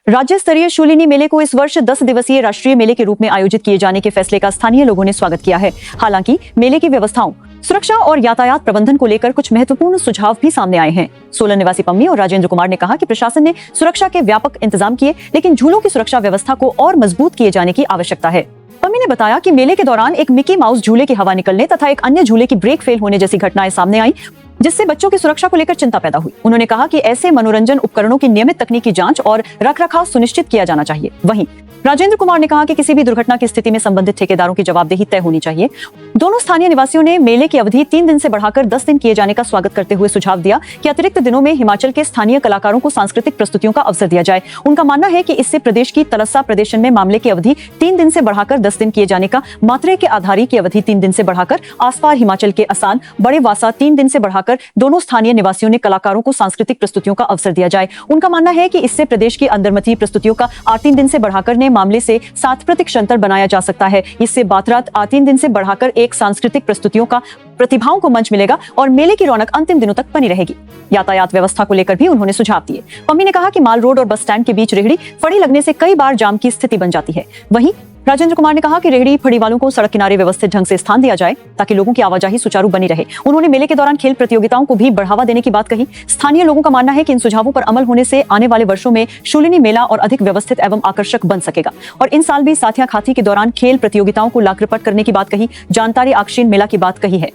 राज्य स्तरीय शूलिनी मेले को इस वर्ष 10 दिवसीय राष्ट्रीय मेले के रूप में आयोजित किए जाने के फैसले का स्थानीय लोगों ने स्वागत किया है। हालांकि मेले की व्यवस्थाओं, सुरक्षा और यातायात प्रबंधन को लेकर कुछ महत्वपूर्ण सुझाव भी सामने आए हैं। सोलन निवासी पम्मी और राजेंद्र कुमार ने कहा कि प्रशासन ने सुरक्षा के व्यापक इंतजाम किए, लेकिन झूलों की सुरक्षा व्यवस्था को और मजबूत किए जाने की आवश्यकता है। पम्मी ने बताया कि मेले के दौरान एक मिकी माउस झूले की हवा निकलने तथा एक अन्य झूले की ब्रेक फेल होने जैसी घटनाएं सामने आई, जिससे बच्चों की सुरक्षा को लेकर चिंता पैदा हुई। उन्होंने कहा कि ऐसे मनोरंजन उपकरणों की नियमित तकनीकी जांच और रखरखाव सुनिश्चित किया जाना चाहिए। वहीं राजेंद्र कुमार ने कहा कि किसी भी दुर्घटना की स्थिति में संबंधित ठेकेदारों की जवाबदेही तय होनी चाहिए। दोनों स्थानीय निवासियों ने मेले की अवधि 3 दिन से बढ़ाकर 10 दिन किए जाने का स्वागत करते हुए सुझाव दिया कि अतिरिक्त दिनों में हिमाचल के स्थानीय कलाकारों को सांस्कृतिक प्रस्तुतियों का अवसर दिया जाए। उनका मानना है कि इससे प्रदेश की तलस्सा प्रदर्शन में मामले की अवधि 3 दिन से बढ़ाकर 10 दिन किए जाने का, मात्रे के आधारी की अवधि 3 दिन से बढ़ाकर आसपार हिमाचल के असान, बड़े वासा 3 दिन से बढ़ाकर दोनों स्थानीय निवासियों ने कलाकारों को सांस्कृतिक प्रस्तुतियों का अवसर दिया जाए। उनका मानना है कि इससे प्रदेश की अंतर्मथी प्रस्तुतियों का 3 दिन से बढ़ाकर ने मामले से 7% अंतर बनाया जा सकता है। इससे बातरात 3 दिन से बढ़ाकर एक सांस्कृतिक प्रस्तुतियों का प्रतिभाओं को मंच मिलेगा और मेले की रौनक अंतिम दिनों तक बनी रहेगी। यातायात व्यवस्था को लेकर भी उन्होंने सुझाव दिए। पम्मी ने कहा कि माल रोड और बस स्टैंड के बीच रेहड़ी फड़ी लगने से कई बार जाम की स्थिति बन जाती है। वहीं राजेंद्र कुमार ने कहा कि रेहड़ी फड़ी वालों को सड़क किनारे व्यवस्थित ढंग से स्थान दिया जाए ताकि लोगों की आवाजाही सुचारू बनी रहे। उन्होंने मेले के दौरान खेल प्रतियोगिताओं को भी बढ़ावा देने की बात कही। स्थानीय लोगों का मानना है कि इन सुझावों पर अमल होने से आने वाले वर्षों में शूलिनी मेला और अधिक व्यवस्थित एवं आकर्षक बन सकेगा। और इन साल भी साथिया खाती के दौरान खेल प्रतियोगिताओं को लाकृपट करने की बात कही। जानतारी आक्षीण मेला की बात कही है।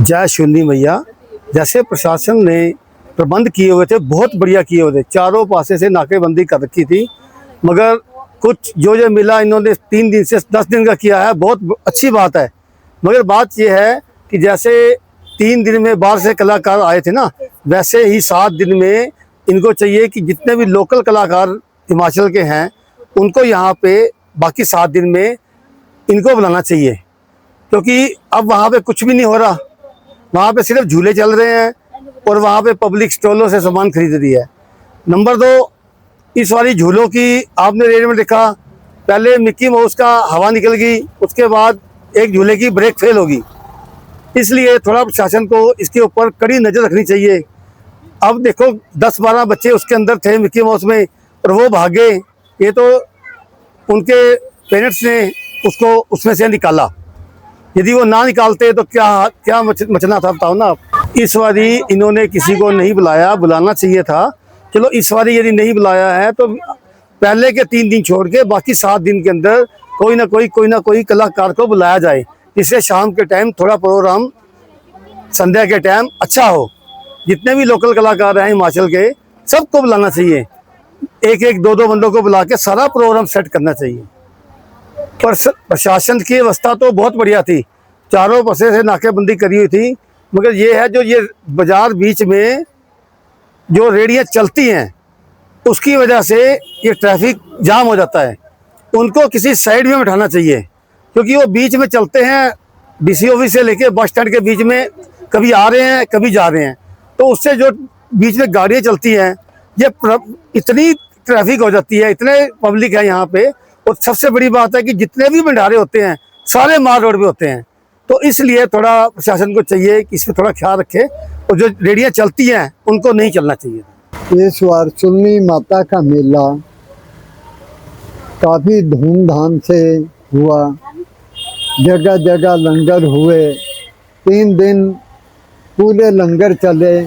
जय शूलिनी मैया, जैसे प्रशासन ने प्रबंध किए हुए थे, बहुत बढ़िया किए हुए थे। चारों पासे से नाकेबंदी कर रखी थी, मगर कुछ जो मिला इन्होंने 3 दिन से 10 दिन का किया है, बहुत अच्छी बात है। मगर बात यह है कि जैसे 3 दिन में बाहर से कलाकार आए थे ना, वैसे ही 7 दिन में इनको चाहिए कि जितने भी लोकल कलाकार हिमाचल के हैं उनको यहाँ पे बाकी 7 दिन में इनको बुलाना चाहिए, क्योंकि अब वहाँ पे कुछ भी नहीं हो रहा। वहाँ पे सिर्फ झूले चल रहे हैं और वहाँ पे पब्लिक स्टॉलों से सामान खरीद रही है। नंबर 2, इस वाली झूलों की आपने रेट में देखा, पहले मिक्की माउस का हवा निकल गई, उसके बाद एक झूले की ब्रेक फेल होगी। इसलिए थोड़ा प्रशासन को इसके ऊपर कड़ी नज़र रखनी चाहिए। अब देखो 10-12 बच्चे उसके अंदर थे मिक्की माउस में और वो भागे। ये तो उनके पेरेंट्स ने उसको उसमें से निकाला। यदि वो ना निकालते तो क्या मचना था, बताओ ना आप। इस बारी इन्होंने किसी को नहीं बुलाया, बुलाना चाहिए था। चलो इस बारी यदि नहीं बुलाया है तो पहले के 3 दिन छोड़ के बाकी 7 दिन के अंदर कोई ना कोई कलाकार को बुलाया जाए, जिससे शाम के टाइम थोड़ा प्रोग्राम संध्या के टाइम अच्छा हो। जितने भी लोकल कलाकार हैं हिमाचल के, सबको बुलाना चाहिए। 1-1, 2-2 बंदों को बुला के सारा प्रोग्राम सेट करना चाहिए। पर प्रशासन की व्यवस्था तो बहुत बढ़िया थी, चारों पासे से नाकेबंदी करी हुई थी। मगर ये है जो ये बाजार बीच में जो रेडियाँ चलती हैं उसकी वजह से ये ट्रैफिक जाम हो जाता है। उनको किसी साइड में बिठाना चाहिए, क्योंकि वो बीच में चलते हैं। डीसी ऑफिस से लेके बस स्टैंड के बीच में कभी आ रहे हैं कभी जा रहे हैं, तो उससे जो बीच में गाड़ियाँ चलती हैं, ये इतनी ट्रैफिक हो जाती है, इतने पब्लिक है यहाँ पे। और सबसे बड़ी बात है कि जितने भी भंडारे होते हैं सारे माल रोड पे होते हैं। तो इसलिए थोड़ा प्रशासन को चाहिए कि इसमें थोड़ा ख्याल रखे और जो रेडियाँ चलती हैं उनको नहीं चलना चाहिए। इस बार शूलिनी माता का मेला काफ़ी धूमधाम से हुआ, जगह जगह लंगर हुए। 3 दिन पूरे लंगर चले।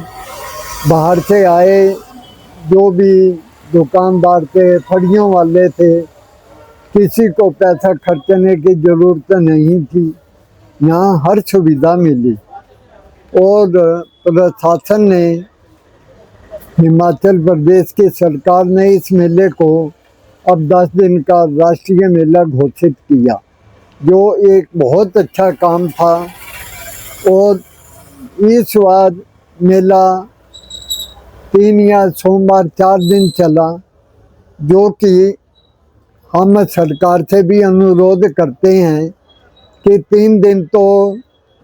बाहर से आए जो भी दुकानदार थे, फड़ियों वाले थे, किसी को पैसा खर्चने की ज़रूरत नहीं थी। यहाँ हर सुविधा मिली और प्रशासन ने, हिमाचल प्रदेश की सरकार ने इस मेले को अब 10 दिन का राष्ट्रीय मेला घोषित किया, जो एक बहुत अच्छा काम था। और इस बार मेला 3 या सोमवार 4 दिन चला, जो कि हम सरकार से भी अनुरोध करते हैं कि 3 दिन तो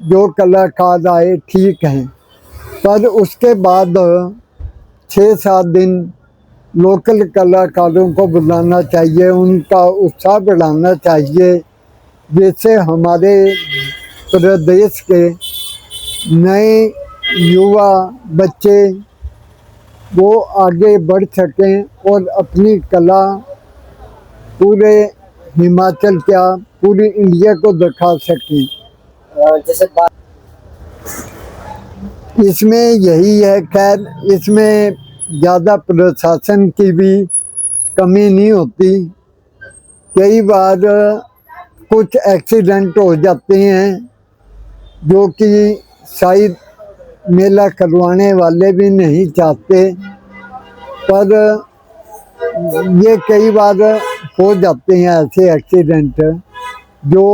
जो कलाकार आए ठीक हैं, पर उसके बाद 6-7 दिन लोकल कलाकारों को बुलाना चाहिए, उनका उत्साह बढ़ाना चाहिए, जिससे हमारे प्रदेश के नए युवा बच्चे वो आगे बढ़ सकें और अपनी कला पूरे हिमाचल क्या पूरी इंडिया को दिखा सकें। जैसे इसमें यही है, खैर इसमें ज़्यादा प्रशासन की भी कमी नहीं होती। कई बार कुछ एक्सीडेंट हो जाते हैं जो कि शायद मेला करवाने वाले भी नहीं चाहते, पर ये कई बार हो जाते हैं ऐसे एक्सीडेंट जो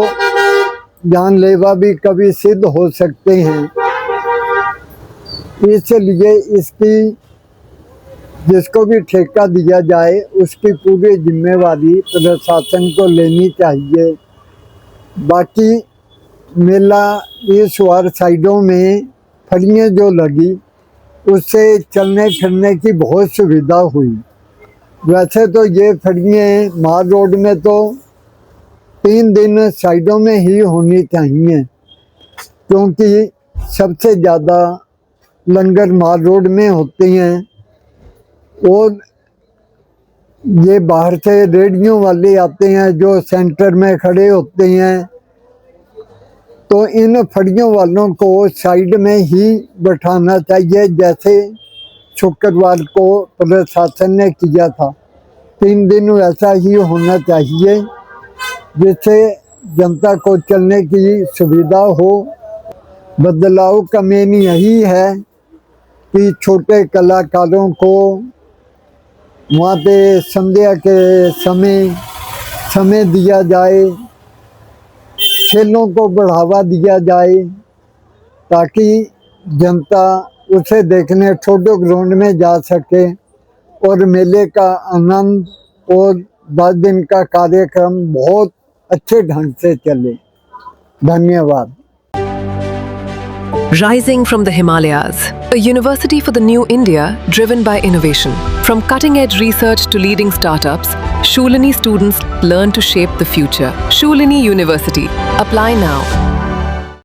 जानलेवा भी कभी सिद्ध हो सकते हैं। इसलिए इसकी जिसको भी ठेका दिया जाए उसकी पूरी जिम्मेवारी प्रशासन को लेनी चाहिए। बाकी मेला इस बार साइडों में फड़ियाँ जो लगी उससे चलने फिरने की बहुत सुविधा हुई। वैसे तो ये फड़ियाँ माल रोड में तो 3 दिन साइडों में ही होनी चाहिए, क्योंकि सबसे ज़्यादा लंगर माल रोड में होते हैं और ये बाहर से रेडियो वाले आते हैं जो सेंटर में खड़े होते हैं, तो इन फड़ियों वालों को साइड में ही बैठाना चाहिए, जैसे शुक्रवार को प्रशासन ने किया था। 3 दिन वैसा ही होना चाहिए जिससे जनता को चलने की सुविधा हो। बदलाव का मेन यही है कि छोटे कलाकारों को वहाँ पे संध्या के समय दिया जाए, खेलों को बढ़ावा दिया जाए ताकि जनता उसे देखने छोटो ग्राउंड में जा सके और मेले का आनंद और 10 दिन का कार्यक्रम बहुत अच्छे ढंग से चले। धन्यवाद। Rising from the Himalayas, a university for the new India driven by innovation. From cutting-edge research to leading startups, Shoolini students learn to shape the future. Shoolini University. Apply now.